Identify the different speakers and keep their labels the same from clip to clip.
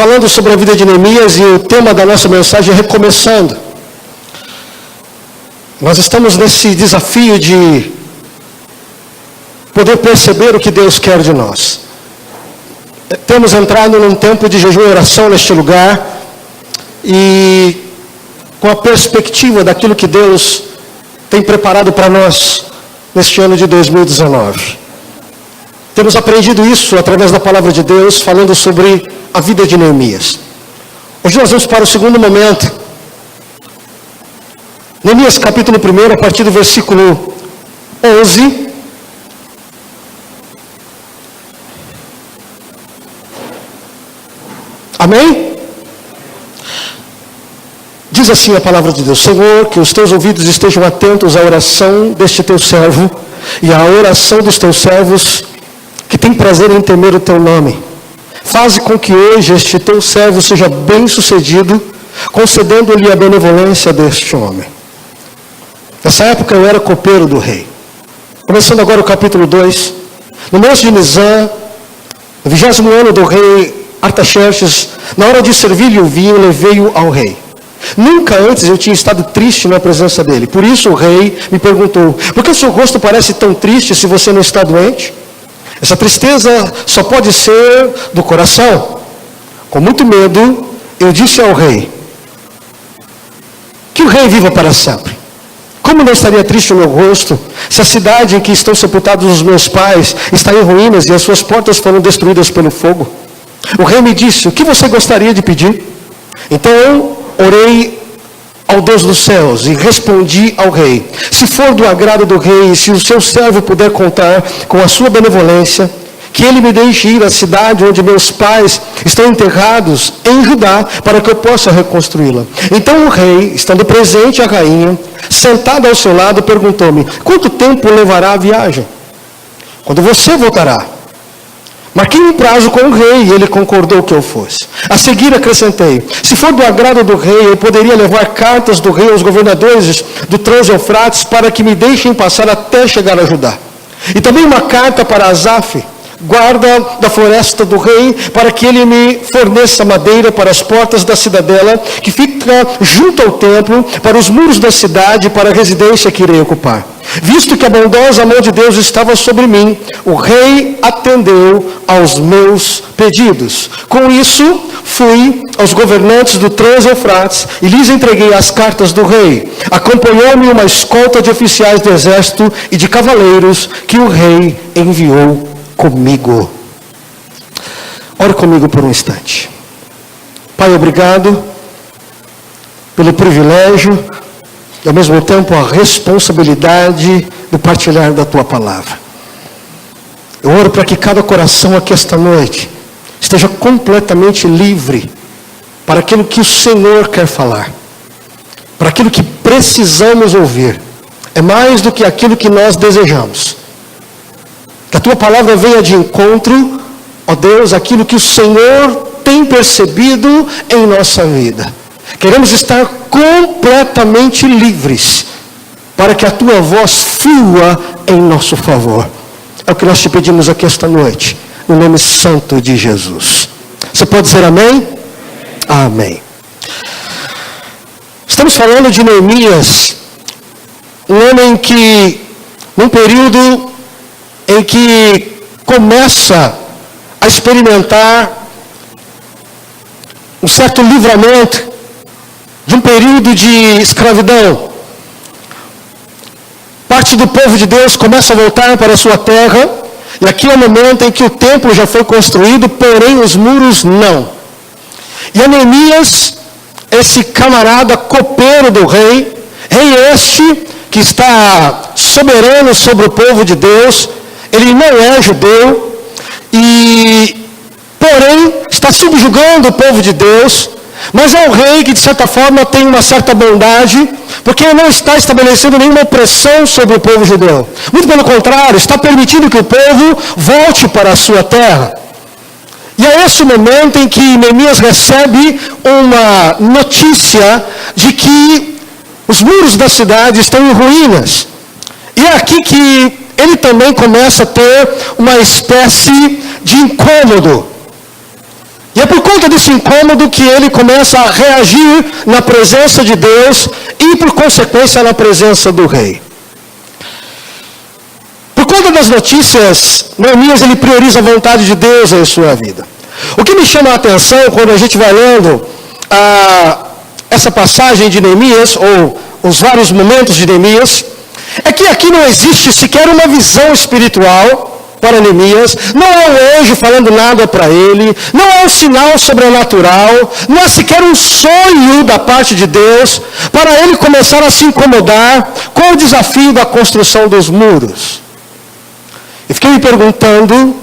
Speaker 1: falando sobre a vida de Neemias e o tema da nossa mensagem é recomeçando. Nós estamos nesse desafio de poder perceber o que Deus quer de nós. Temos entrado num tempo de jejum e oração neste lugar e com a perspectiva daquilo que Deus tem preparado para nós neste ano de 2019. Temos aprendido isso através da palavra de Deus, falando sobre a vida de Neemias. Hoje nós vamos para o segundo momento. Neemias capítulo 1, a partir do versículo 11. Amém? Diz assim a palavra de Deus: Senhor, que os teus ouvidos estejam atentos à oração deste teu servo e à oração dos teus servos que tem prazer em temer o teu nome. Faze com que hoje este teu servo seja bem sucedido, concedendo-lhe a benevolência deste homem. Nessa época eu era copeiro do rei. Começando agora o capítulo 2. No mês de Nisan, no 20º ano do rei Artaxerxes, na hora de servir-lhe o vinho, levei-o ao rei. Nunca antes eu tinha estado triste na presença dele. Por isso o rei me perguntou: por que o seu rosto parece tão triste se você não está doente? Essa tristeza só pode ser do coração. Com muito medo, eu disse ao rei: que o rei viva para sempre. Como não estaria triste o meu rosto, se a cidade em que estão sepultados os meus pais está em ruínas e as suas portas foram destruídas pelo fogo? O rei me disse: o que você gostaria de pedir? Então eu orei ao Deus dos céus e respondi ao rei: se for do agrado do rei, e se o seu servo puder contar com a sua benevolência, que ele me deixe ir à cidade onde meus pais estão enterrados em Judá, para que eu possa reconstruí-la. Então o rei, estando presente a rainha, sentada ao seu lado, perguntou-me: quanto tempo levará a viagem? Quando você voltará? Marquei um prazo com o rei e ele concordou que eu fosse. A seguir acrescentei: se for do agrado do rei, eu poderia levar cartas do rei aos governadores do Trans-Eufrates para que me deixem passar até chegar a Judá. E também uma carta para Asaf, guarda da floresta do rei, para que ele me forneça madeira para as portas da cidadela, que fica junto ao templo, para os muros da cidade, para a residência que irei ocupar. Visto que a bondosa mão de Deus estava sobre mim, o rei atendeu aos meus pedidos. Com isso, fui aos governantes do Trans-Eufrates e lhes entreguei as cartas do rei. Acompanhou-me uma escolta de oficiais do exército e de cavaleiros que o rei enviou comigo. Ore comigo por um instante. Pai, obrigado pelo privilégio e ao mesmo tempo a responsabilidade do partilhar da tua palavra. Eu oro para que cada coração aqui esta noite esteja completamente livre para aquilo que o Senhor quer falar, para aquilo que precisamos ouvir. É mais do que aquilo que nós desejamos. Que a tua palavra venha de encontro, ó Deus, aquilo que o Senhor tem percebido em nossa vida. Queremos estar completamente livres para que a tua voz flua em nosso favor. É o que nós te pedimos aqui esta noite, no nome santo de Jesus. Você pode dizer amém? Amém. Estamos falando de Neemias, um homem que, num período em que começa a experimentar um certo livramento de um período de escravidão. Parte do povo de Deus começa a voltar para a sua terra, e aqui é o momento em que o templo já foi construído, porém os muros não. E a Neemias, esse camarada copeiro do rei este que está soberano sobre o povo de Deus, ele não é judeu, e porém está subjugando o povo de Deus, mas é um rei que de certa forma tem uma certa bondade, porque ele não está estabelecendo nenhuma opressão sobre o povo judeu. Muito pelo contrário, está permitindo que o povo volte para a sua terra. E é esse o momento em que Neemias recebe uma notícia de que os muros da cidade estão em ruínas. E é aqui que ele também começa a ter uma espécie de incômodo. E é por conta desse incômodo que ele começa a reagir na presença de Deus e, por consequência, na presença do rei. Por conta das notícias, Neemias ele prioriza a vontade de Deus em sua vida. O que me chama a atenção quando a gente vai lendo essa passagem de Neemias, ou os vários momentos de Neemias, é que aqui não existe sequer uma visão espiritual para Neemias, não é um anjo falando nada para ele, não é um sinal sobrenatural, não é sequer um sonho da parte de Deus para ele começar a se incomodar com o desafio da construção dos muros. E fiquei me perguntando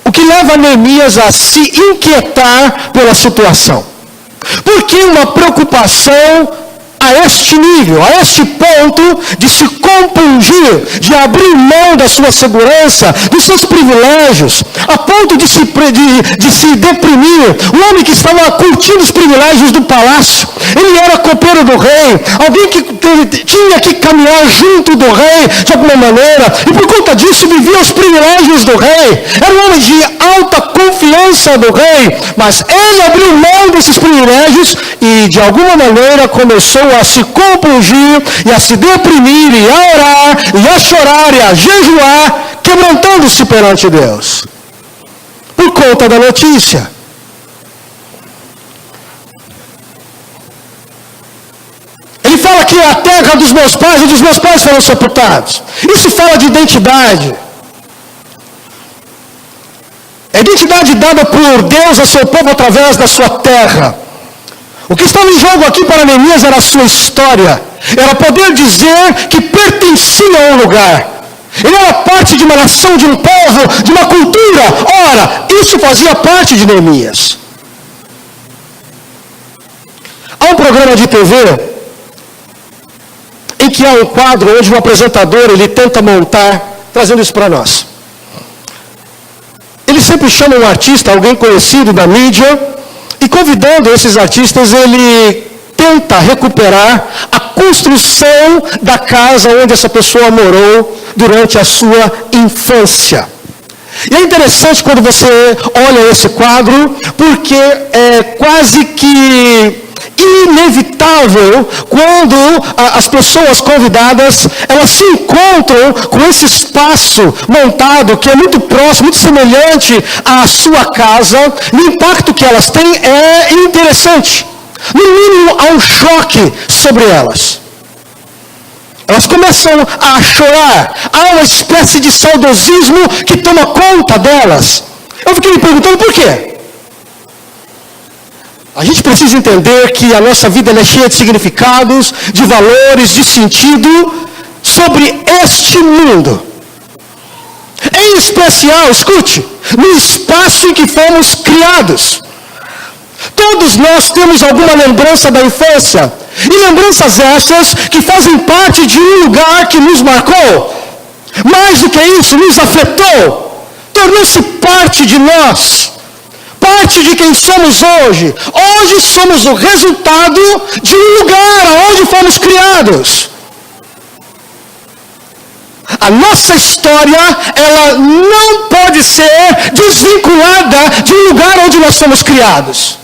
Speaker 1: o que leva Neemias a se inquietar pela situação. Por que uma preocupação a este nível, a este ponto de se compungir, de abrir mão da sua segurança, dos seus privilégios, a ponto de se deprimir? Um homem que estava curtindo os privilégios do palácio, ele era copeiro do rei, alguém que tinha que caminhar junto do rei de alguma maneira, e por conta disso vivia os privilégios do rei, era um homem de alta confiança do rei, mas ele abriu mão desses privilégios e de alguma maneira começou a se compungir e a se deprimir e a orar e a chorar e a jejuar, quebrantando-se perante Deus por conta da notícia. Ele fala que a terra dos meus pais e dos meus pais foram sepultados. Isso fala de identidade. A identidade dada por Deus a seu povo através da sua terra. O que estava em jogo aqui para Neemias era a sua história. Era poder dizer que pertencia a um lugar. Ele era parte de uma nação, de um povo, de uma cultura. Ora, isso fazia parte de Neemias. Há um programa de TV em que há um quadro onde o apresentador ele tenta montar, trazendo isso para nós. Ele sempre chama um artista, alguém conhecido da mídia, e convidando esses artistas, ele tenta recuperar a construção da casa onde essa pessoa morou durante a sua infância. E é interessante quando você olha esse quadro, porque é quase que inevitável quando as pessoas convidadas, elas se encontram com esse espaço montado que é muito próximo, muito semelhante à sua casa, e o impacto que elas têm é interessante. No mínimo, há um choque sobre elas. Elas começam a chorar, há uma espécie de saudosismo que toma conta delas. Eu fiquei me perguntando por quê? A gente precisa entender que a nossa vida é cheia de significados, de valores, de sentido sobre este mundo. Em especial, escute, no espaço em que fomos criados. Todos nós temos alguma lembrança da infância. E lembranças essas que fazem parte de um lugar que nos marcou. Mais do que isso, nos afetou. Tornou-se parte de nós. Parte de quem somos hoje. Hoje somos o resultado de um lugar onde fomos criados. A nossa história, ela não pode ser desvinculada de um lugar onde nós somos criados.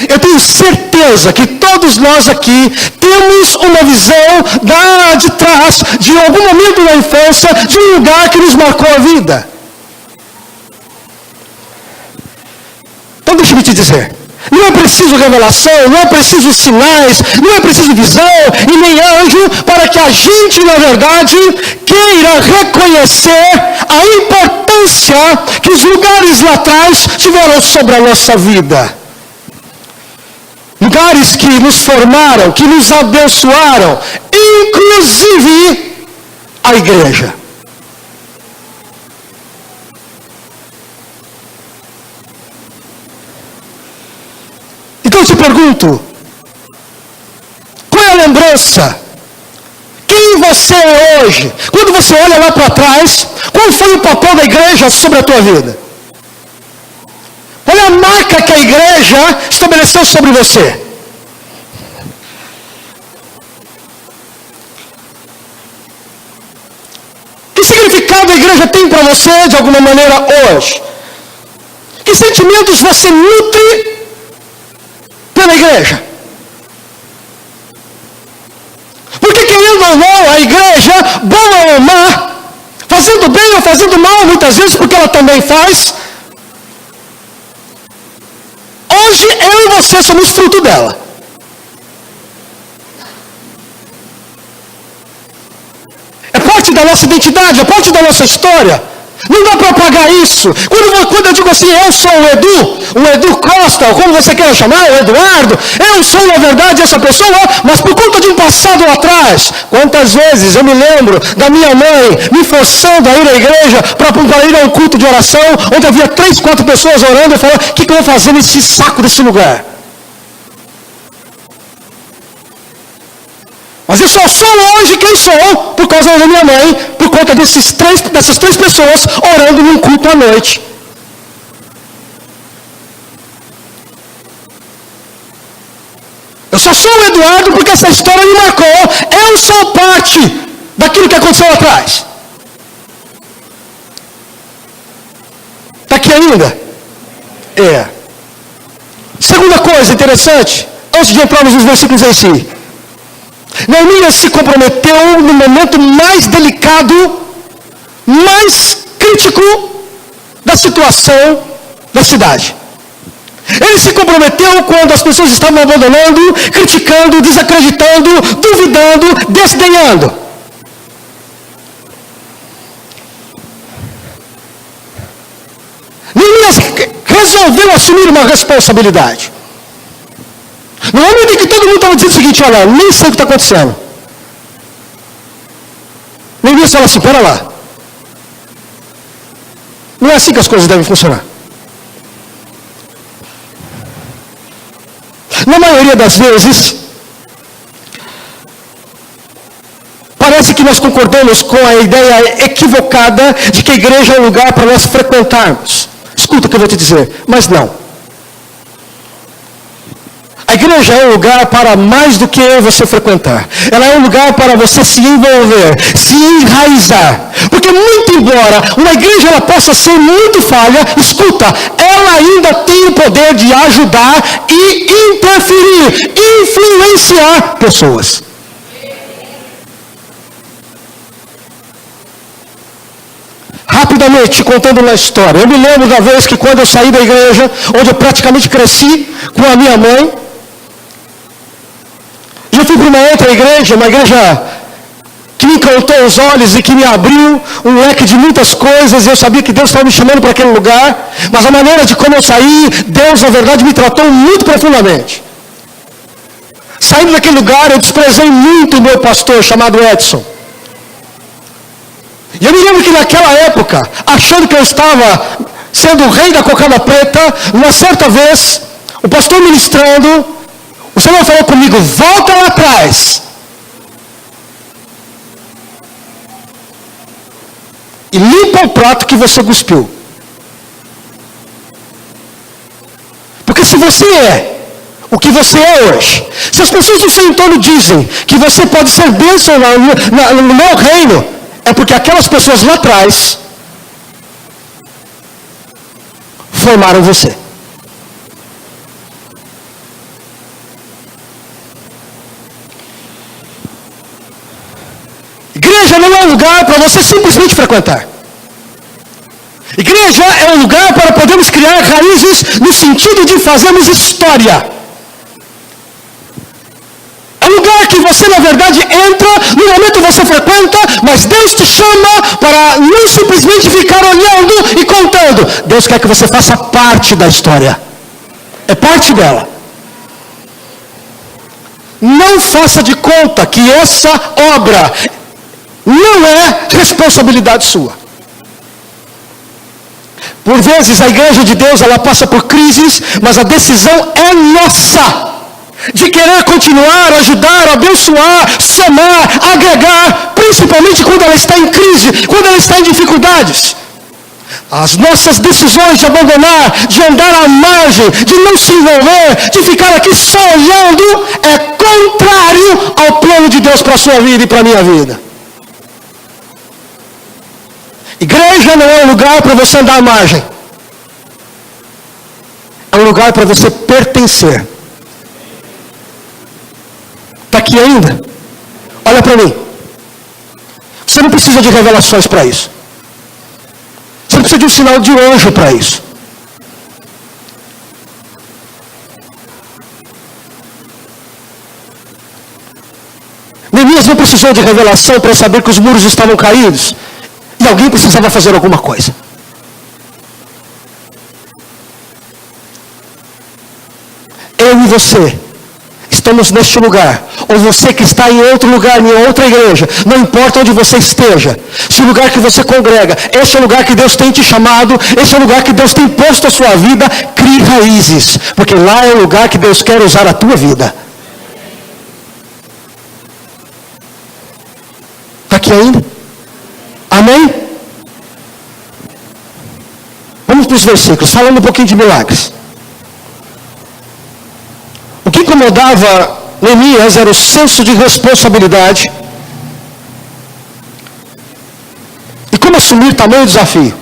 Speaker 1: Eu tenho certeza que todos nós aqui temos uma visão de trás, de algum momento na infância, de um lugar que nos marcou a vida. Então deixa eu te dizer, não é preciso revelação, não é preciso sinais, não é preciso visão e nem anjo para que a gente, na verdade, queira reconhecer a importância que os lugares lá atrás tiveram sobre a nossa vida. Lugares que nos formaram, que nos abençoaram, inclusive a igreja. Então eu te pergunto, qual é a lembrança? Quem você é hoje? Quando você olha lá para trás, qual foi o papel da igreja sobre a tua vida? Qual é a marca que a igreja estabeleceu sobre você? Que significado a igreja tem para você de alguma maneira hoje? Que sentimentos você nutre pela igreja? Porque, querendo ou não, a igreja, boa ou má, fazendo bem ou fazendo mal, muitas vezes, porque ela também faz, hoje eu e você somos fruto dela. É parte da nossa identidade, é parte da nossa história. Não dá para apagar isso. Quando eu digo assim, eu sou o Edu Costa, ou como você queira chamar, o Eduardo, eu sou na verdade essa pessoa, mas por conta de um passado lá atrás. Quantas vezes eu me lembro da minha mãe me forçando a ir à igreja para ir a um culto de oração, onde havia 3, 4 pessoas orando, e falando, o que eu vou fazer nesse saco desse lugar? Mas eu só sou hoje quem sou por causa da minha mãe, por conta dessas três pessoas orando num culto à noite. Eu só sou o Eduardo porque essa história me marcou. Eu sou parte daquilo que aconteceu lá atrás. Está aqui ainda? É. Segunda coisa interessante, antes de entrarmos nos versículos em si. Neemias se comprometeu no momento mais delicado, mais crítico da situação da cidade. Ele se comprometeu quando as pessoas estavam abandonando, criticando, desacreditando, duvidando, desdenhando. Neemias resolveu assumir uma responsabilidade. No momento em que todo mundo estava dizendo o seguinte, olha, nem sei o que está acontecendo. Neemias fala assim, pera lá. Não é assim que as coisas devem funcionar. Na maioria das vezes, parece que nós concordamos com a ideia equivocada de que a igreja é um lugar para nós frequentarmos. Escuta o que eu vou te dizer, mas não. A igreja é um lugar para mais do que eu e você frequentar. Ela é um lugar para você se envolver, se enraizar. Porque muito embora uma igreja ela possa ser muito falha, escuta, ela ainda tem o poder de ajudar e interferir, influenciar pessoas. Rapidamente, contando uma história. Eu me lembro da vez que quando eu saí da igreja, onde eu praticamente cresci com a minha mãe, eu fui para uma outra igreja, uma igreja que me encantou os olhos e que me abriu um leque de muitas coisas. Eu sabia que Deus estava me chamando para aquele lugar, mas a maneira de como eu saí, Deus, na verdade, me tratou muito profundamente. Saindo daquele lugar, eu desprezei muito o meu pastor, chamado Edson. E eu me lembro que naquela época, achando que eu estava sendo o rei da cocada preta, uma certa vez, o pastor ministrando, o Senhor falou comigo, volta lá atrás. E limpa o prato que você cuspiu. Porque se você é o que você é hoje, se as pessoas do seu entorno dizem que você pode ser bênção no meu reino, é porque aquelas pessoas lá atrás formaram você. Igreja não é um lugar para você simplesmente frequentar. Igreja é um lugar para podermos criar raízes no sentido de fazermos história. É um lugar que você, na verdade, entra, no momento você frequenta, mas Deus te chama para não simplesmente ficar olhando e contando. Deus quer que você faça parte da história. É parte dela. Não faça de conta que essa obra não é responsabilidade sua. Por vezes a igreja de Deus, ela passa por crises, mas a decisão é nossa. De querer continuar, ajudar, abençoar, somar, agregar, principalmente quando ela está em crise, quando ela está em dificuldades. As nossas decisões de abandonar, de andar à margem, de não se envolver, de ficar aqui só olhando, é contrário ao plano de Deus para a sua vida e para a minha vida. Igreja não é um lugar para você andar à margem. É um lugar para você pertencer. Está aqui ainda? Olha para mim. Você não precisa de revelações para isso. Você não precisa de um sinal de anjo para isso. Neemias não precisou de revelação para saber que os muros estavam caídos. E alguém precisava fazer alguma coisa. Eu e você estamos neste lugar, ou você que está em outro lugar, em outra igreja, não importa onde você esteja, se o lugar que você congrega, esse é o lugar que Deus tem te chamado, esse é o lugar que Deus tem posto a sua vida, crie raízes, porque lá é o lugar que Deus quer usar a tua vida. Está aqui ainda? Amém? Vamos para os versículos, falando um pouquinho de milagres. O que incomodava Neemias era o senso de responsabilidade e como assumir tamanho desafio.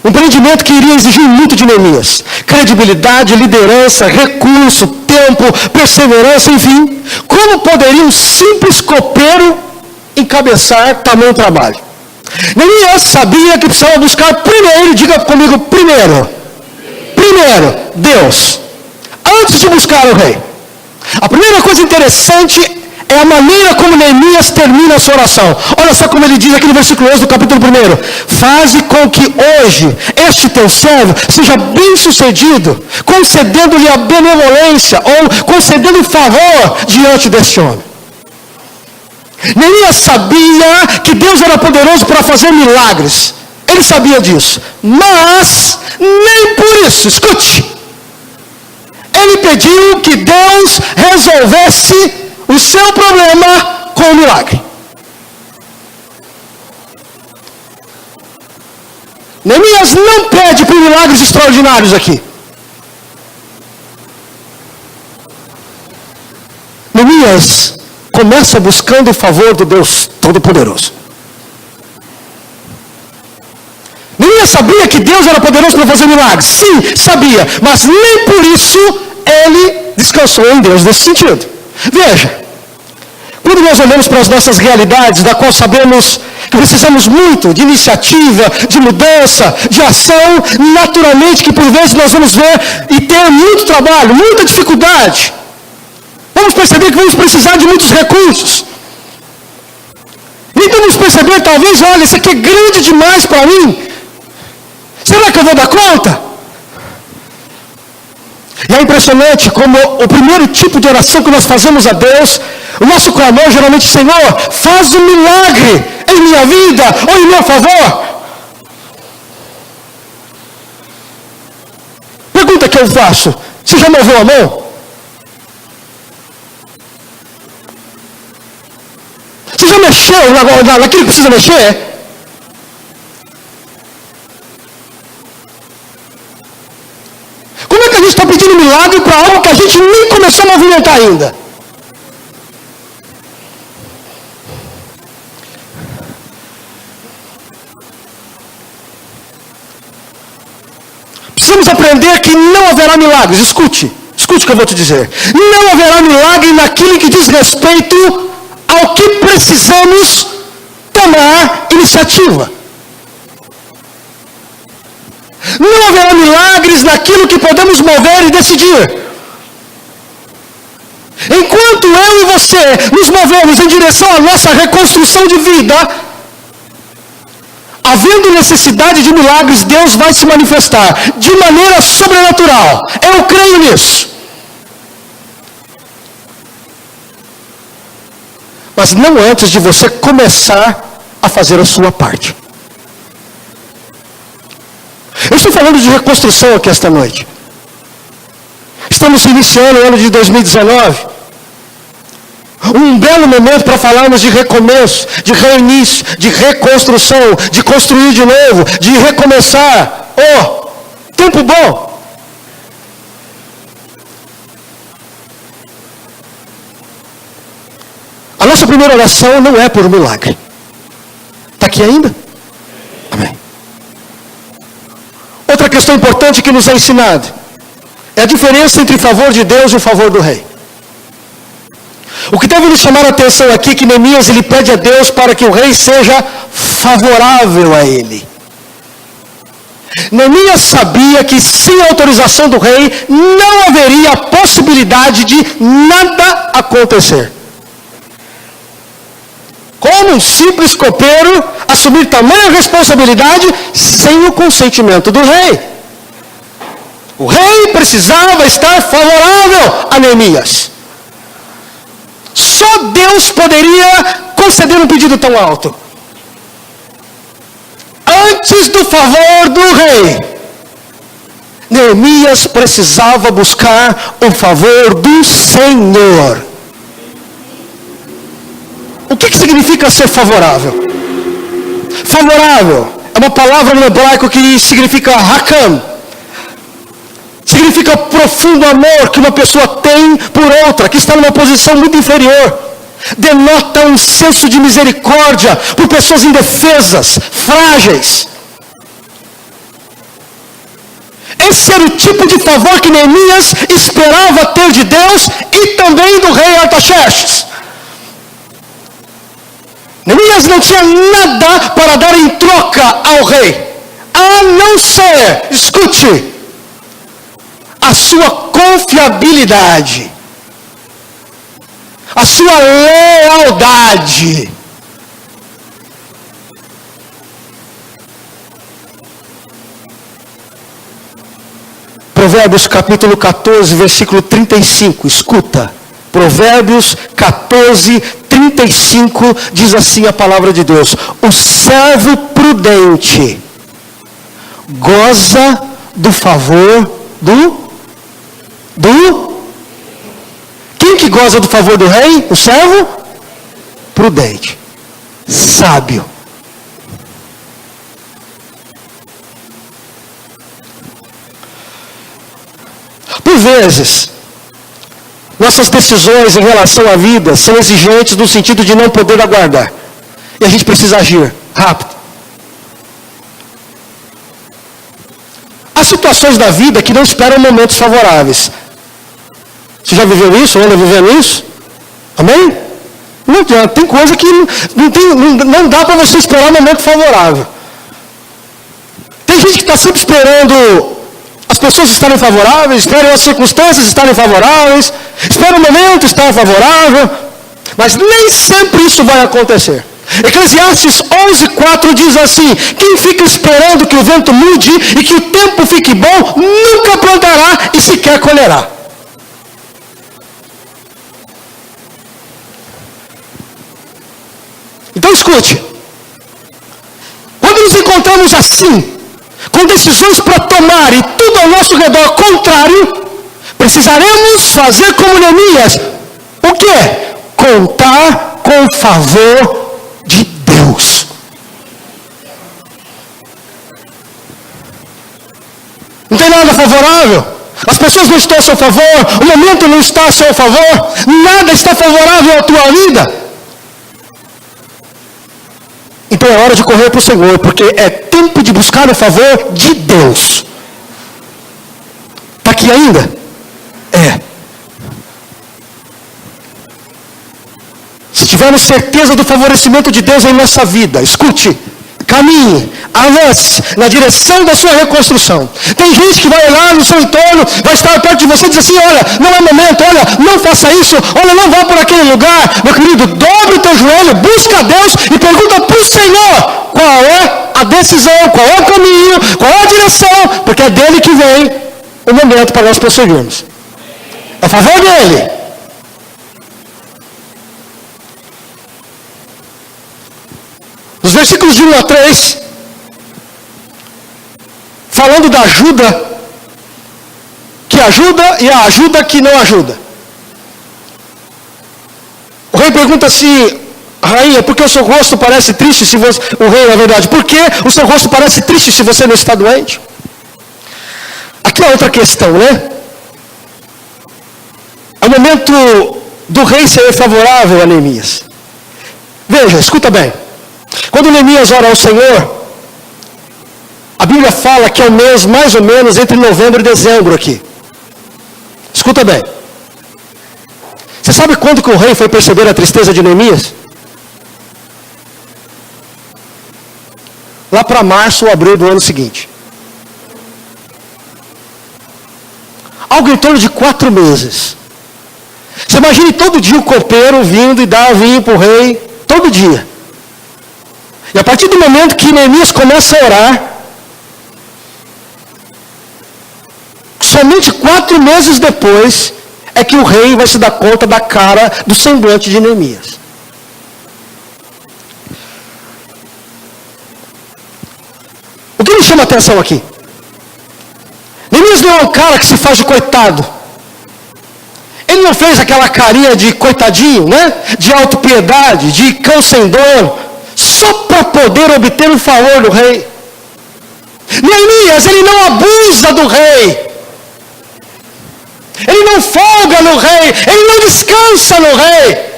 Speaker 1: Um empreendimento que iria exigir muito de Neemias: credibilidade, liderança, recurso, tempo, perseverança, enfim. Como poderia um simples copeiro encabeçar tamanho trabalho? Neemias sabia que precisava buscar primeiro, diga comigo, primeiro, Deus. Antes de buscar o rei. A primeira coisa interessante é a maneira como Neemias termina a sua oração. Olha só como ele diz aqui no versículo 11 do capítulo 1. Faze com que hoje este teu servo seja bem sucedido, concedendo-lhe a benevolência ou concedendo favor diante deste homem. Neemias sabia que Deus era poderoso para fazer milagres. Ele sabia disso. Mas nem por isso, escute, ele pediu que Deus resolvesse o seu problema com o milagre. Neemias não pede por milagres extraordinários aqui. Neemias começa buscando o favor do Deus Todo-Poderoso. Neemias sabia que Deus era poderoso para fazer milagres. Sim, sabia. Mas nem por isso ele descansou em Deus nesse sentido. Veja, quando nós olhamos para as nossas realidades, da qual sabemos que precisamos muito de iniciativa, de mudança, de ação, naturalmente que por vezes nós vamos ver e ter muito trabalho, muita dificuldade. Vamos perceber que vamos precisar de muitos recursos. E vamos perceber, talvez, olha, isso aqui é grande demais para mim. Será que eu vou dar conta? E é impressionante como o primeiro tipo de oração que nós fazemos a Deus, o nosso clamor geralmente: Senhor, faz um milagre em minha vida ou em meu favor. Pergunta que eu faço: você já moveu a mão? Você já mexeu naquilo que precisa mexer? Como é que a gente está pedindo milagre para algo que a gente nem começou a movimentar ainda? Precisamos aprender que não haverá milagres. Escute o que eu vou te dizer. Não haverá milagre naquilo que diz respeito ao que precisamos tomar iniciativa. Não haverá milagres naquilo que podemos mover e decidir. Enquanto eu e você nos movemos em direção à nossa reconstrução de vida, havendo necessidade de milagres, Deus vai se manifestar de maneira sobrenatural. Eu creio nisso. Mas não antes de você começar a fazer a sua parte. Eu estou falando de reconstrução aqui esta noite. Estamos iniciando o ano de 2019. Um belo momento para falarmos de recomeço, de reinício, de reconstrução, de construir de novo, de recomeçar. Oh, tempo bom. A nossa primeira oração não é por um milagre. Está aqui ainda? Amém. Outra questão importante que nos é ensinado: É a diferença entre o favor de Deus e o favor do rei. O que deve nos chamar a atenção aqui é que Neemias ele pede a Deus para que o rei seja favorável a ele. Neemias sabia que sem a autorização do rei não haveria a possibilidade de nada acontecer. Como um simples copeiro assumir tamanha responsabilidade sem o consentimento do rei? O rei precisava estar favorável a Neemias. Só Deus poderia conceder um pedido tão alto. Antes do favor do rei, Neemias precisava buscar o favor do Senhor. O que significa ser favorável? Favorável é uma palavra no hebraico que significa hakam. Significa profundo amor que uma pessoa tem por outra, que está numa posição muito inferior. Denota um senso de misericórdia por pessoas indefesas, frágeis. Esse era o tipo de favor que Neemias esperava ter de Deus e também do rei Artaxerxes. Neemias não tinha nada para dar em troca ao rei, a não ser, escute, a sua confiabilidade, a sua lealdade. Provérbios capítulo 14, versículo 35, escuta. Provérbios 14, 35, diz assim a palavra de Deus: o servo prudente goza do favor do... Quem que goza do favor do rei? O servo prudente, sábio. Por vezes, nossas decisões em relação à vida são exigentes no sentido de não poder aguardar. E a gente precisa agir rápido. Há situações da vida que não esperam momentos favoráveis. Você já viveu isso? Ou anda vivendo isso? Amém? Não adianta. Tem coisa que não dá para você esperar um momento favorável. Tem gente que está sempre esperando as pessoas estarem favoráveis, esperam as circunstâncias estarem favoráveis, espera o momento estar favorável, mas nem sempre isso vai acontecer. Eclesiastes 11:4 diz assim: quem fica esperando que o vento mude e que o tempo fique bom, nunca plantará e sequer colherá. Então escute, quando nos encontramos assim, com decisões para tomar e tudo ao nosso redor contrário, precisaremos fazer como Neemias. O quê? Contar com o favor de Deus. Não tem nada favorável. As pessoas não estão a seu favor. O momento não está a seu favor. Nada está favorável à tua vida. Então é hora de correr para o Senhor, porque é tempo de buscar o favor de Deus. Está aqui ainda? É. Se tivermos certeza do favorecimento de Deus em nossa vida, escute, caminhe, avance na direção da sua reconstrução. Tem gente que vai olhar no seu entorno, vai estar perto de você e dizer assim: olha, não é momento, olha, não faça isso, olha, não vá por aquele lugar. Meu querido, dobre o teu joelho, busca a Deus e pergunta para o Senhor qual é a decisão, qual é o caminho, qual é a direção, porque é dele que vem o momento para nós prosseguirmos. É a favor dele. Nos versículos de 1 a 3, falando da ajuda que ajuda e a ajuda que não ajuda. O rei pergunta assim: rainha, por que o seu rosto parece triste se você... O rei, na verdade, por que o seu rosto parece triste se você não está doente? Aqui é outra questão, né? É o momento do rei ser favorável a Neemias. Veja, escuta bem. Quando Neemias ora ao Senhor, a Bíblia fala que é o mês mais ou menos entre novembro e dezembro aqui. Escuta bem. Você sabe quando que o rei foi perceber a tristeza de Neemias? Lá para março ou abril do ano seguinte. Algo em torno de 4 meses. Você imagine todo dia o copeiro vindo e dar vinho para o rei, todo dia. E a partir do momento que Neemias começa a orar, somente 4 meses depois, é que o rei vai se dar conta da cara, do semblante de Neemias. O que me chama a atenção aqui? Neemias não é um cara que se faz de coitado. Ele não fez aquela carinha de coitadinho, né? De autopiedade, de cão sem dor, só para poder obter o favor do rei. Neemias, ele não abusa do rei. Ele não folga no rei, ele não descansa no rei.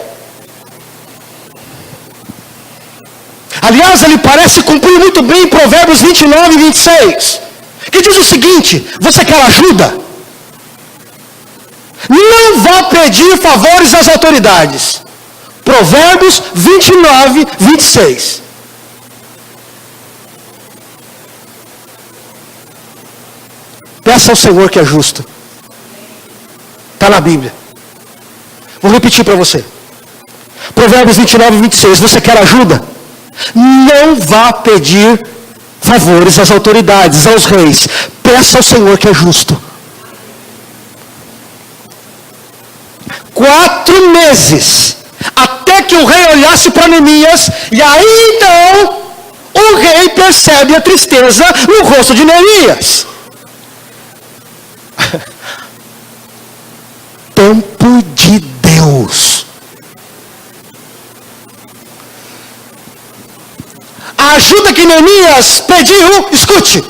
Speaker 1: Aliás, ele parece cumprir muito bem Provérbios 29 e 26, que diz o seguinte: você quer ajuda? Não vá pedir favores às autoridades. Provérbios 29, 26. Peça ao Senhor que é justo. Está na Bíblia. Vou repetir para você. Provérbios 29, 26. Você quer ajuda? Não vá pedir favores às autoridades, aos reis. Peça ao Senhor que é justo. 4 meses. Até que o rei olhasse para Neemias. E aí então, o rei percebe a tristeza no rosto de Neemias. Tempo de Deus. A ajuda que Neemias pediu, escute.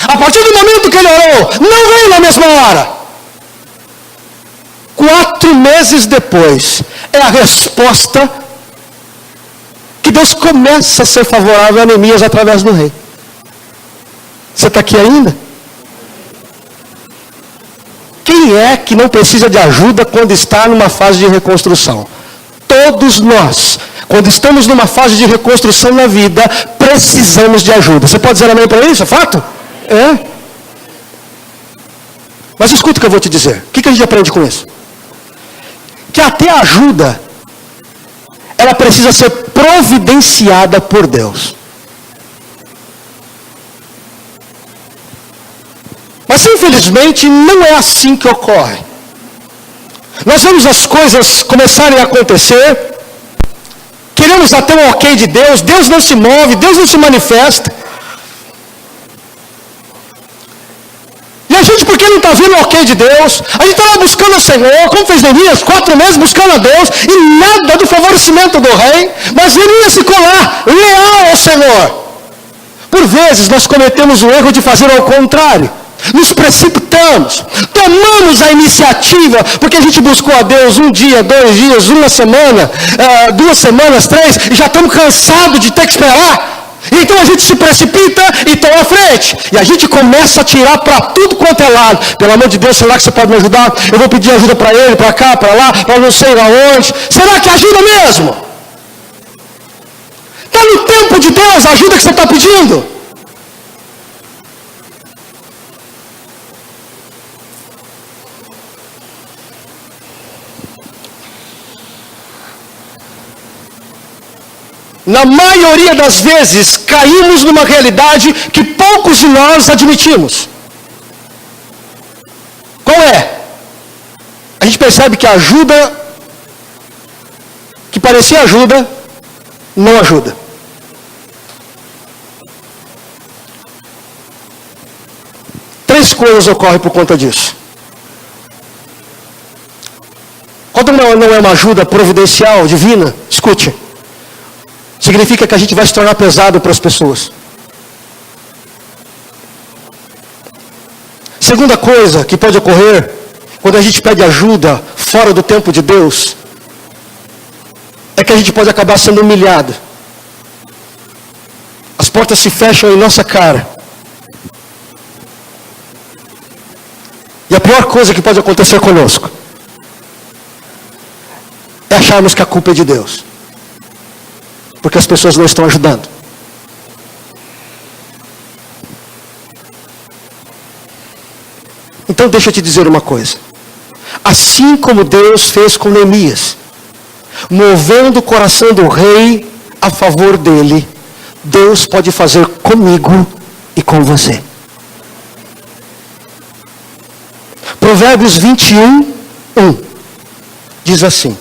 Speaker 1: A partir do momento que ele orou, não veio na mesma hora. 4 meses depois, é a resposta que Deus começa a ser favorável a Neemias através do rei. Você está aqui ainda? Quem é que não precisa de ajuda quando está numa fase de reconstrução? Todos nós, quando estamos numa fase de reconstrução na vida, precisamos de ajuda. Você pode dizer amém para isso? É fato? É. Mas escuta o que eu vou te dizer. O que a gente aprende com isso? Que até a ajuda, ela precisa ser providenciada por Deus. Mas infelizmente não é assim que ocorre. Nós vemos as coisas começarem a acontecer, queremos até um ok de Deus, Deus não se move, Deus não se manifesta. E a gente, porque não está vendo o ok de Deus, a gente estava buscando o Senhor, como fez Neemias, 4 meses buscando a Deus, e nada do favorecimento do rei, mas Neemias ficou lá, leal ao Senhor. Por vezes nós cometemos o erro de fazer ao contrário. Nos precipitamos, tomamos a iniciativa, porque a gente buscou a Deus 1 dia, 2 dias, 1 semana, 2 semanas, 3, e já estamos cansados de ter que esperar. Então a gente se precipita e toma a frente. E a gente começa a tirar para tudo quanto é lado. Pelo amor de Deus, será que você pode me ajudar? Eu vou pedir ajuda para ele, para cá, para lá, para não sei aonde. Será que ajuda mesmo? Está no tempo de Deus a ajuda que você está pedindo? Na maioria das vezes, caímos numa realidade que poucos de nós admitimos. Qual é? A gente percebe que a ajuda, que parecia ajuda, não ajuda. Três coisas ocorrem por conta disso. Quando não é uma ajuda providencial, divina, escute. Significa que a gente vai se tornar pesado para as pessoas. Segunda coisa que pode ocorrer quando a gente pede ajuda fora do tempo de Deus é que a gente pode acabar sendo humilhado. As portas se fecham em nossa cara. E a pior coisa que pode acontecer conosco é acharmos que a culpa é de Deus, porque as pessoas não estão ajudando. Então deixa eu te dizer uma coisa. Assim como Deus fez com Neemias, movendo o coração do rei a favor dele, Deus pode fazer comigo e com você. Provérbios 21, 1 diz assim: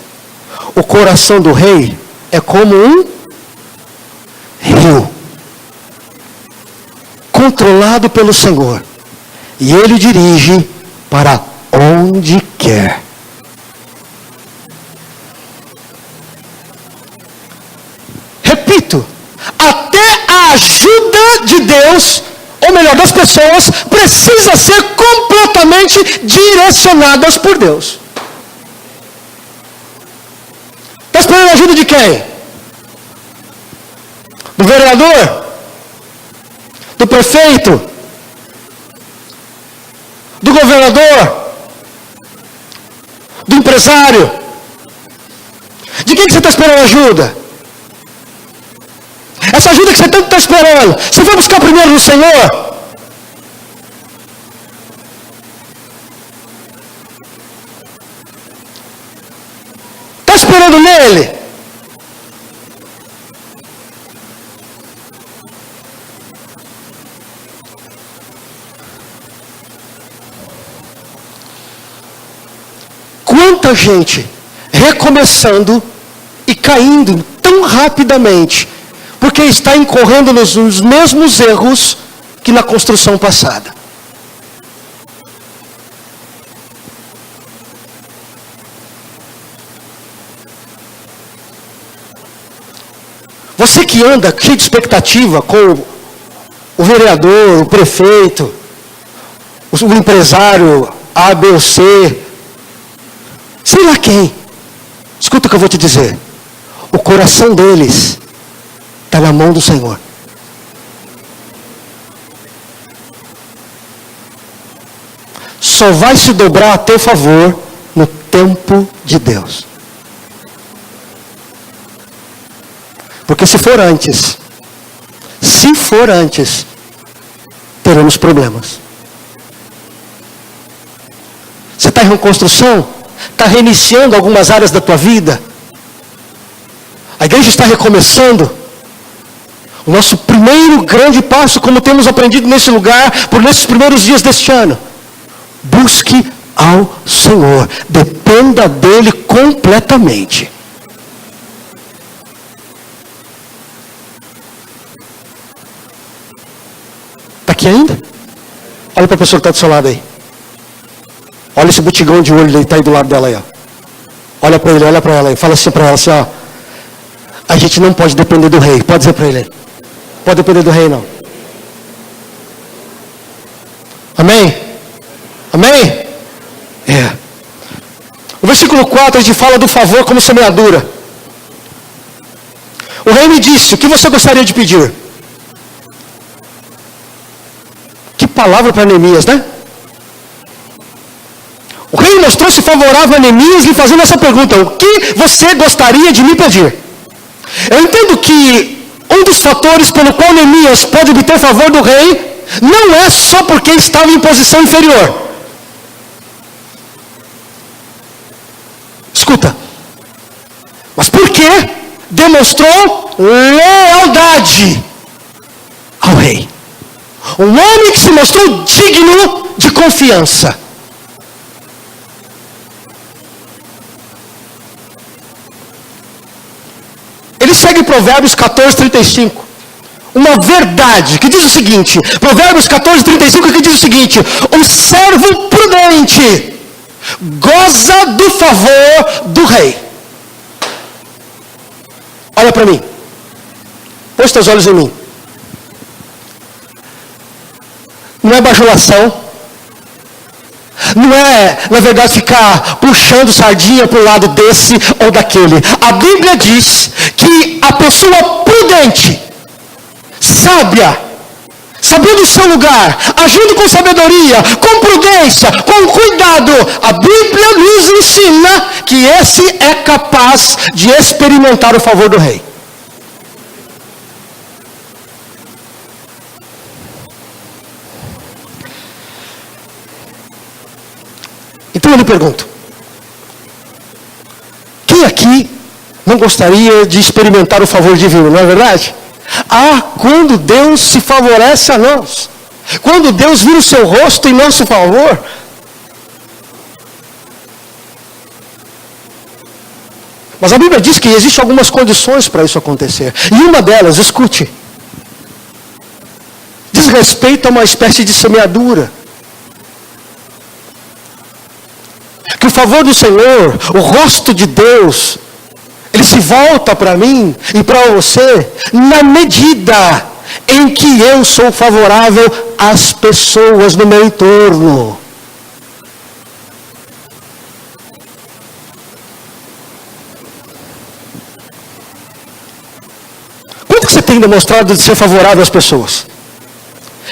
Speaker 1: o coração do rei é como um rio, controlado pelo Senhor, e ele dirige para onde quer. Repito, até a ajuda de Deus, ou melhor, das pessoas, precisa ser completamente direcionadas por Deus. Está esperando a ajuda de quem? Do vereador? Do prefeito? Do governador? Do empresário? De quem que você está esperando ajuda? Essa ajuda que você tanto está esperando, você vai buscar primeiro no Senhor? Está esperando nele? Quanta gente recomeçando e caindo tão rapidamente, porque está incorrendo nos mesmos erros que na construção passada. Você que anda cheio de expectativa com o vereador, o prefeito, o empresário A, B ou C, sei lá quem, escuta o que eu vou te dizer. O coração deles está na mão do Senhor. Só vai se dobrar a teu favor no tempo de Deus. Porque se for antes, teremos problemas. Você está em reconstrução? Está reiniciando algumas áreas da tua vida? A igreja está recomeçando? O nosso primeiro grande passo, como temos aprendido nesse lugar, por nesses primeiros dias deste ano: busque ao Senhor, dependa dele completamente. Está aqui ainda? Olha para a pessoa que está do seu lado aí. Olha esse butigão de olho, ele está aí do lado dela aí, ó. Olha para ele, olha para ela aí, fala assim para ela assim, ó: a gente não pode depender do rei. Pode dizer para ele: pode depender do rei não. Amém? Amém? É. O versículo 4 a gente fala do favor como semeadura. O rei me disse: o que você gostaria de pedir? Que palavra para Neemias, né? O rei mostrou-se favorável a Neemias lhe fazendo essa pergunta: o que você gostaria de me pedir? Eu entendo que um dos fatores pelo qual Neemias pode obter favor do rei não é só porque estava em posição inferior. Escuta. Mas porque demonstrou lealdade ao rei. Um homem que se mostrou digno de confiança. Ele segue Provérbios 14:35. Uma verdade que diz o seguinte: Provérbios 14:35, que diz o seguinte: um servo prudente goza do favor do rei. Olha para mim. Põe os teus olhos em mim. Não é bajulação. Não é, na verdade, ficar puxando sardinha para o lado desse ou daquele. A Bíblia diz que a pessoa prudente, sábia, sabendo o seu lugar, agindo com sabedoria, com prudência, com cuidado, a Bíblia nos ensina que esse é capaz de experimentar o favor do rei. Então eu lhe pergunto, quem aqui não gostaria de experimentar o favor divino, não é verdade? Quando Deus se favorece a nós, quando Deus vira o seu rosto em nosso favor. Mas a Bíblia diz que existem algumas condições para isso acontecer. E uma delas, escute, diz respeito a uma espécie de semeadura. Que o favor do Senhor, o rosto de Deus, ele se volta para mim e para você na medida em que eu sou favorável às pessoas no meu entorno. Quanto que você tem demonstrado de ser favorável às pessoas?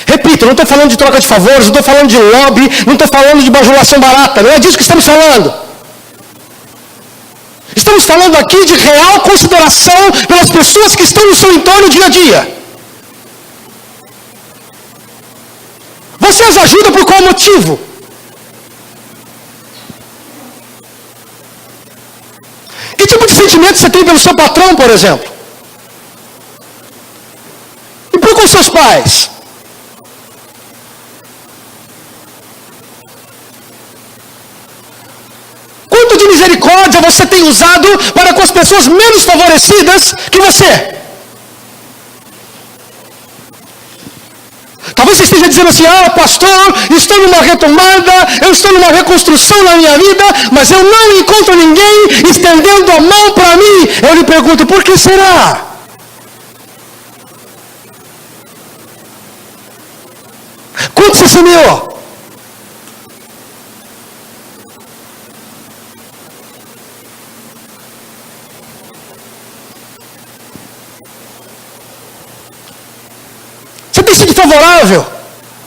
Speaker 1: Repito, não estou falando de troca de favores, não estou falando de lobby, não estou falando de bajulação barata, não é disso que estamos falando. Estamos falando aqui de real consideração pelas pessoas que estão no seu entorno dia a dia. Você as ajuda por qual motivo? Que tipo de sentimento você tem pelo seu patrão, por exemplo? E por com seus pais? Quanto de misericórdia você tem usado para com as pessoas menos favorecidas que você? Talvez você esteja dizendo assim, pastor, estou numa retomada, eu estou numa reconstrução na minha vida, mas eu não encontro ninguém estendendo a mão para mim. Eu lhe pergunto, por que será? Quanto você semeou? Você tem sido favorável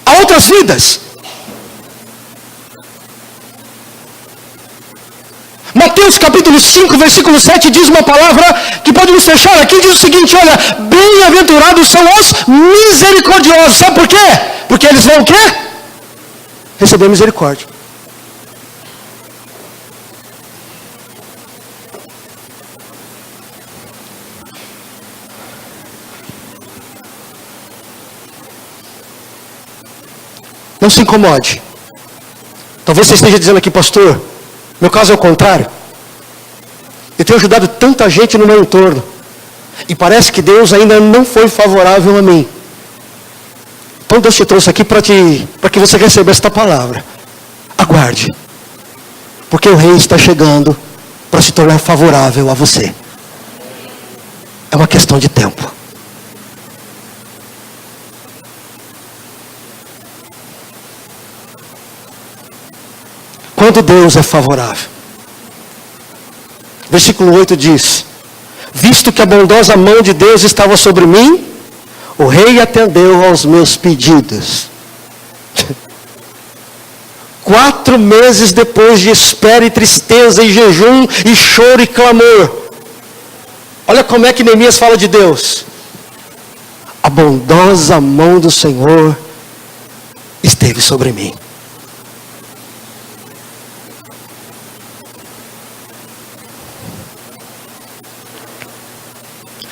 Speaker 1: a outras vidas? Mateus capítulo 5, versículo 7 diz uma palavra que pode nos fechar aqui, diz o seguinte, olha, bem-aventurados são os misericordiosos. Sabe por quê? Porque eles vão o quê? Receber misericórdia. Não se incomode. Talvez você esteja dizendo aqui, pastor, meu caso é o contrário. Eu tenho ajudado tanta gente no meu entorno. E parece que Deus ainda não foi favorável a mim. Então Deus te trouxe aqui para que você receba esta palavra. Aguarde. Porque o rei está chegando para se tornar favorável a você. É uma questão de tempo. Quando Deus é favorável. Versículo 8 diz, visto que a bondosa mão de Deus estava sobre mim, o rei atendeu aos meus pedidos. 4 meses depois de espera e tristeza e jejum e choro e clamor. Olha como é que Neemias fala de Deus. A bondosa mão do Senhor esteve sobre mim.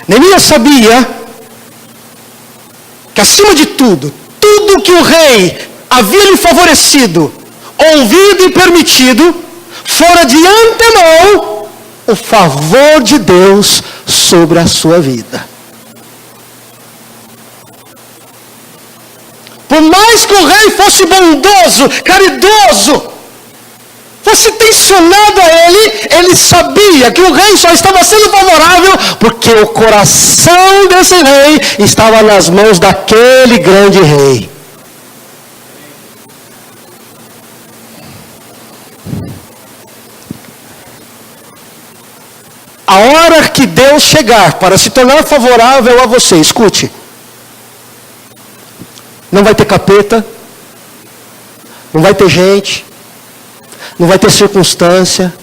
Speaker 1: Neemias sabia que acima de tudo, tudo que o rei havia lhe favorecido, ouvido e permitido, fora de antemão o favor de Deus sobre a sua vida. Por mais que o rei fosse bondoso, caridoso, fosse tensionado a ele sabia que o rei só estava sendo favorável porque o coração desse rei estava nas mãos daquele grande rei. A hora que Deus chegar para se tornar favorável a você, escute, Não vai ter capeta. Não vai ter gente. Não vai ter circunstância.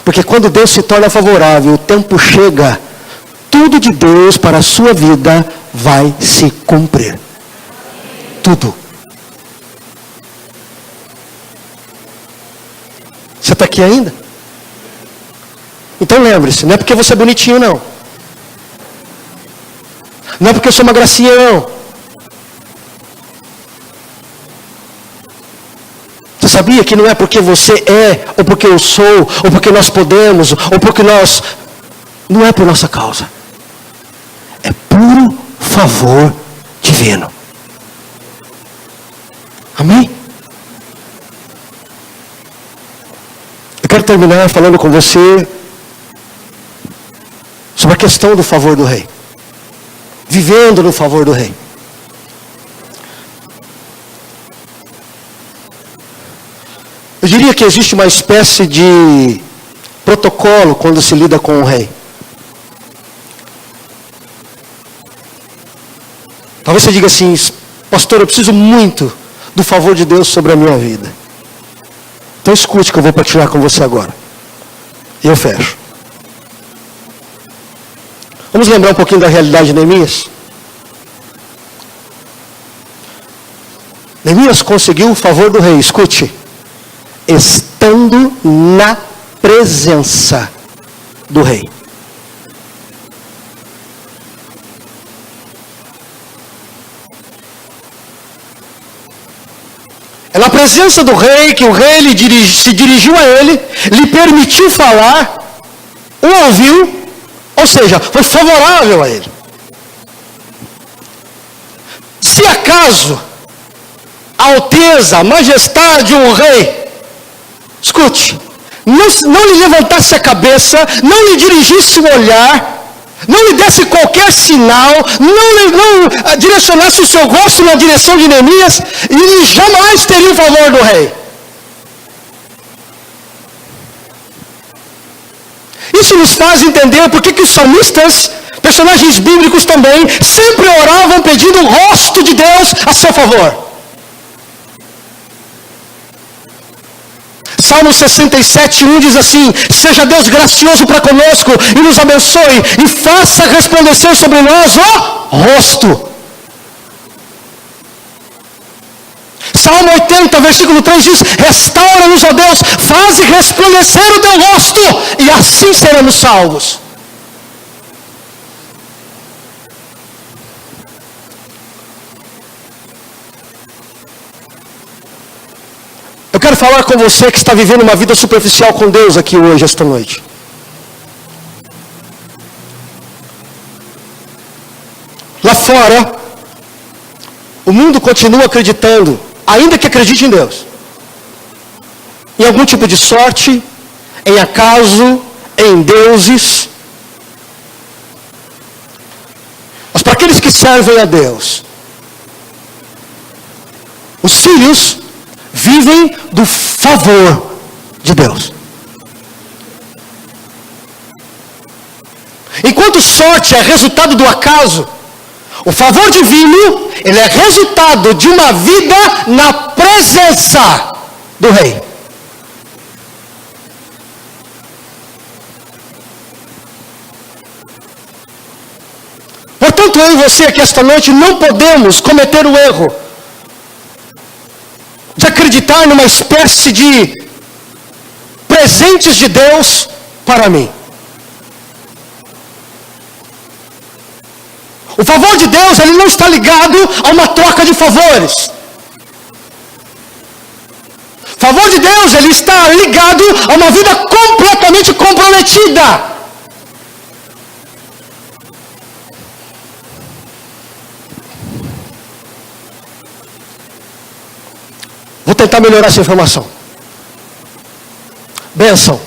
Speaker 1: Porque quando Deus se torna favorável, o tempo chega, tudo de Deus para a sua vida vai se cumprir. Tudo. Você está aqui ainda? Então lembre-se, não é porque você é bonitinho não. Não é porque eu sou uma gracinha não. Você sabia que não é porque você é, ou porque eu sou, ou porque nós podemos, ou porque nós... Não é por nossa causa. É puro favor divino. Amém? Eu quero terminar falando com você sobre a questão do favor do rei. Vivendo no favor do rei. Eu diria que existe uma espécie de protocolo quando se lida com o rei. Talvez você diga assim, pastor, eu preciso muito do favor de Deus sobre a minha vida. Então escute o que eu vou partilhar com você agora. E eu fecho. Vamos lembrar um pouquinho da realidade de Neemias? Neemias conseguiu o favor do rei, escute. Estando na presença do rei. É na presença do rei que o rei se dirigiu a ele, lhe permitiu falar, o ouviu, ou seja, foi favorável a ele. Se acaso a alteza, a majestade de um rei, escute, não lhe levantasse a cabeça, não lhe dirigisse o olhar, não lhe desse qualquer sinal, não direcionasse o seu rosto na direção de Neemias, ele jamais teria o favor do rei. Isso nos faz entender por que os salmistas, personagens bíblicos também, sempre oravam pedindo o rosto de Deus a seu favor. Salmo 67:1 diz assim: seja Deus gracioso para conosco e nos abençoe e faça resplandecer sobre nós o rosto. Salmo 80, versículo 3 diz: restaura-nos, ó Deus, faze resplandecer o teu rosto e assim seremos salvos. Eu quero falar com você que está vivendo uma vida superficial com Deus aqui hoje, esta noite. Lá fora, o mundo continua acreditando, ainda que acredite em Deus, em algum tipo de sorte, em acaso, em deuses. Mas para aqueles que servem a Deus, os filhos vivem do favor de Deus. Enquanto sorte é resultado do acaso, o favor divino, ele é resultado de uma vida na presença do rei. Portanto, eu e você aqui esta noite não podemos cometer o erro de acreditar numa espécie de presentes de Deus para mim. O favor de Deus, ele não está ligado a uma troca de favores. O favor de Deus, ele está ligado a uma vida completamente comprometida. Vou tentar melhorar essa informação. Bênção.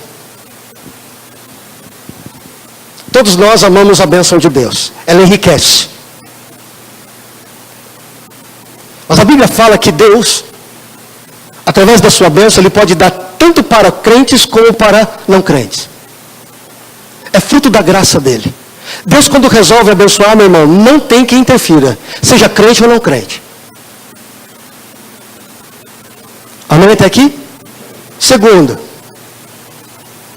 Speaker 1: Todos nós amamos a bênção de Deus. Ela enriquece. Mas a Bíblia fala que Deus, através da sua bênção, Ele pode dar tanto para crentes como para não crentes. É fruto da graça dEle. Deus, quando resolve abençoar, meu irmão, não tem quem interfira. Seja crente ou não crente. Amém até aqui? Segundo,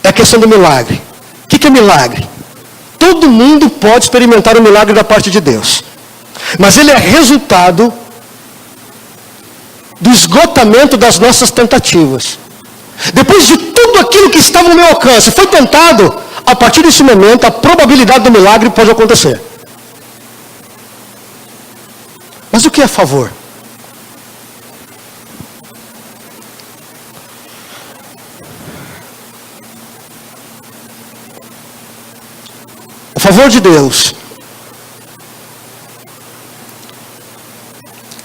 Speaker 1: é a questão do milagre. O que é milagre? Todo mundo pode experimentar o milagre da parte de Deus. Mas ele é resultado do esgotamento das nossas tentativas. Depois de tudo aquilo que estava no meu alcance foi tentado, a partir desse momento a probabilidade do milagre pode acontecer. Mas o que é favor? O favor de Deus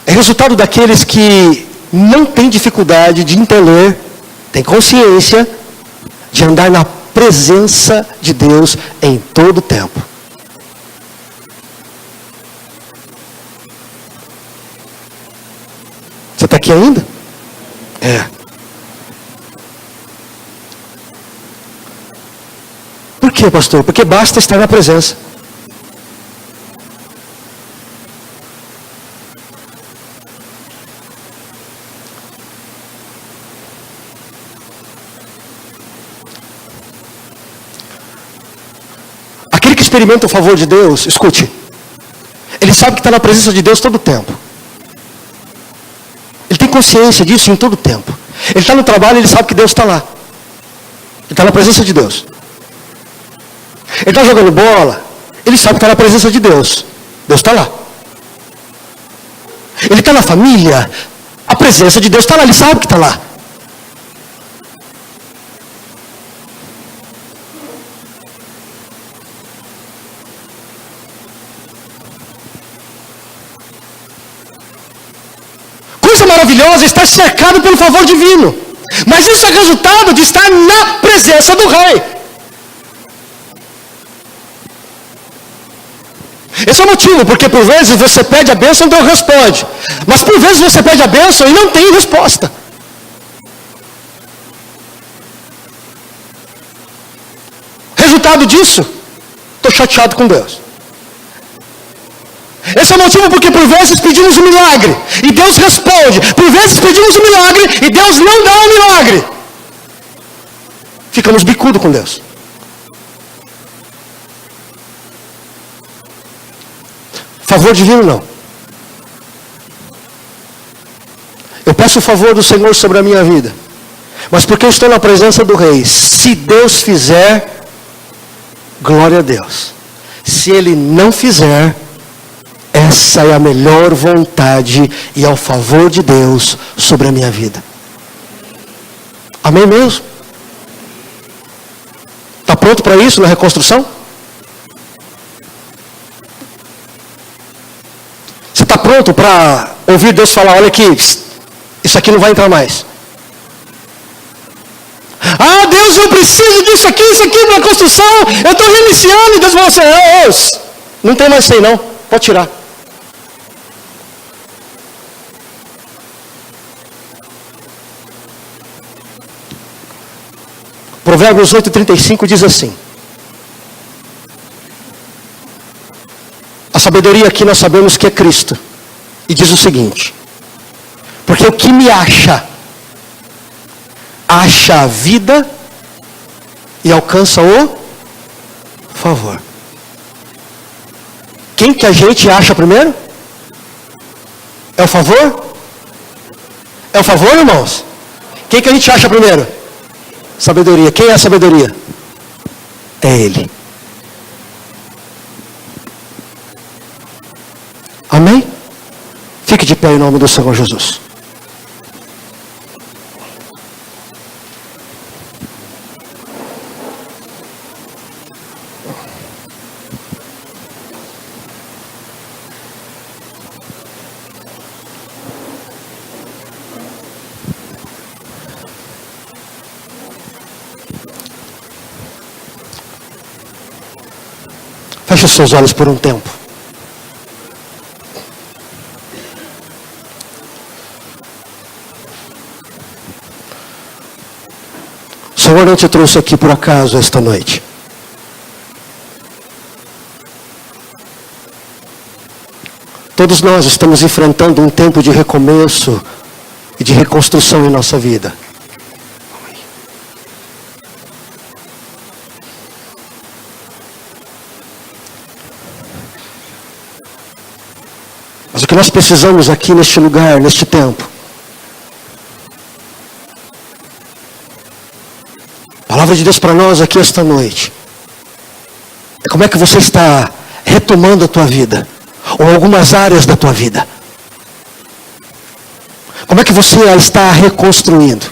Speaker 1: é resultado daqueles que não têm dificuldade de entender, têm consciência de andar na presença de Deus em todo o tempo. Você está aqui ainda? É. Por quê, pastor? Porque basta estar na presença. Aquele que experimenta o favor de Deus, escute, ele sabe que está na presença de Deus todo o tempo. Ele tem consciência disso em todo o tempo. Ele está no trabalho, ele sabe que Deus está lá. Ele está na presença de Deus. Ele está jogando bola, ele sabe que está na presença de Deus. Deus está lá. Ele está na família, a presença de Deus está lá, ele sabe que está lá. Coisa maravilhosa, estar cercado pelo favor divino. Mas isso é resultado de estar na presença do Rei. Esse é o motivo, porque por vezes você pede a bênção e Deus responde. Mas por vezes você pede a bênção e não tem resposta. Resultado disso, estou chateado com Deus. Esse é o motivo porque por vezes pedimos um milagre e Deus responde. Por vezes pedimos um milagre e Deus não dá um milagre. Ficamos bicudos com Deus. Favor divino não. Eu peço o favor do Senhor sobre a minha vida. Mas porque eu estou na presença do Rei. Se Deus fizer, glória a Deus. Se Ele não fizer, essa é a melhor vontade e é o favor de Deus sobre a minha vida. Amém mesmo? Está pronto para isso na reconstrução? Você está pronto para ouvir Deus falar, olha aqui, isso aqui não vai entrar mais. Ah, Deus, eu preciso disso aqui para a construção, eu estou reiniciando, e Deus vai assim, não tem mais isso aí não, pode tirar. Provérbios 8:35 diz assim. A sabedoria aqui nós sabemos que é Cristo. E diz o seguinte. Porque o que me acha a vida e alcança o favor. Quem que a gente acha primeiro? É o favor? É o favor, irmãos? Quem que a gente acha primeiro? Sabedoria. Quem é a sabedoria? É Ele. Amém? Fique de pé em nome do Senhor Jesus. Feche os seus olhos por um tempo. O Senhor não te trouxe aqui por acaso esta noite. Todos nós estamos enfrentando um tempo de recomeço e de reconstrução em nossa vida. Mas o que nós precisamos aqui neste lugar, neste tempo, a palavra de Deus para nós aqui esta noite, é como é que você está retomando a tua vida, ou algumas áreas da tua vida. Como é que você a está reconstruindo?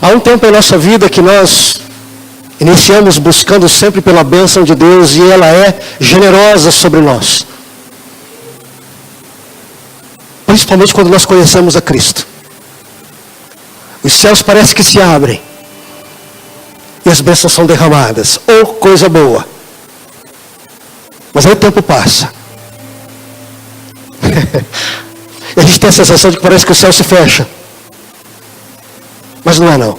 Speaker 1: Há um tempo em nossa vida que nós iniciamos buscando sempre pela bênção de Deus e ela é generosa sobre nós. Principalmente quando nós conhecemos a Cristo. Os céus parecem que se abrem e as bênçãos são derramadas. Oh, coisa boa! Mas aí o tempo passa. E a gente tem a sensação de que parece que o céu se fecha. Mas não é não.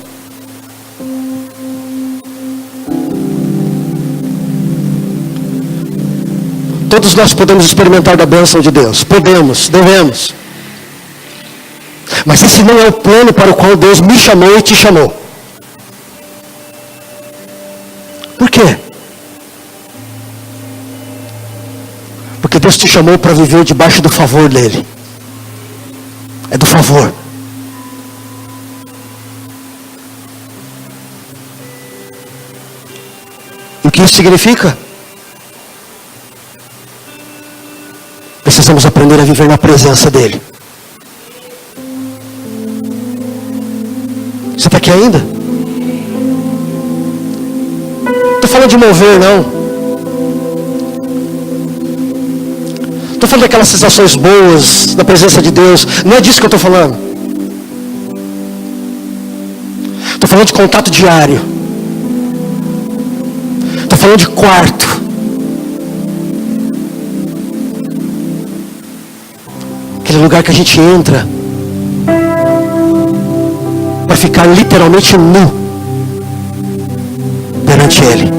Speaker 1: Todos nós podemos experimentar da bênção de Deus. Podemos, devemos. Mas esse não é o plano para o qual Deus me chamou e te chamou. Por quê? Porque Deus te chamou para viver debaixo do favor dEle. É do favor. E o que isso significa? Precisamos aprender a viver na presença dEle. Você está aqui ainda? Não estou falando de mover, não. Estou falando daquelas sensações boas da presença de Deus. Não é disso que eu estou falando. Estou falando de contato diário. Estou falando de quarto. Aquele lugar que a gente entra para ficar literalmente nu perante Ele.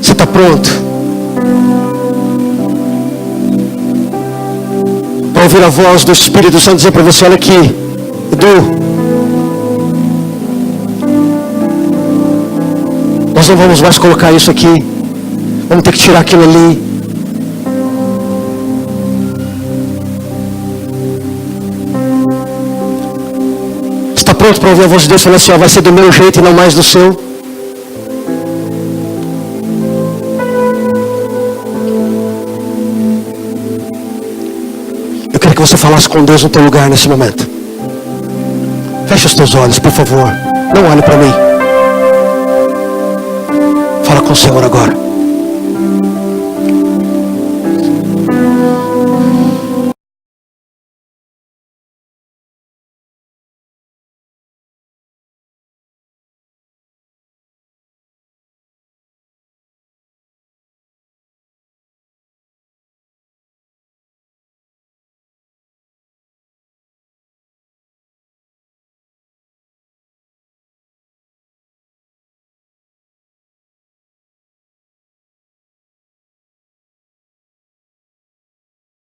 Speaker 1: Você está pronto para ouvir a voz do Espírito Santo dizer para você: olha aqui, Edu, nós não vamos mais colocar isso aqui. Vamos ter que tirar aquilo ali. Está pronto para ouvir a voz de Deus falando assim: ó, vai ser do meu jeito e não mais do seu? Eu queria que você falasse com Deus no teu lugar nesse momento. Feche os teus olhos, por favor. Não olhe para mim. Fala com o Senhor agora.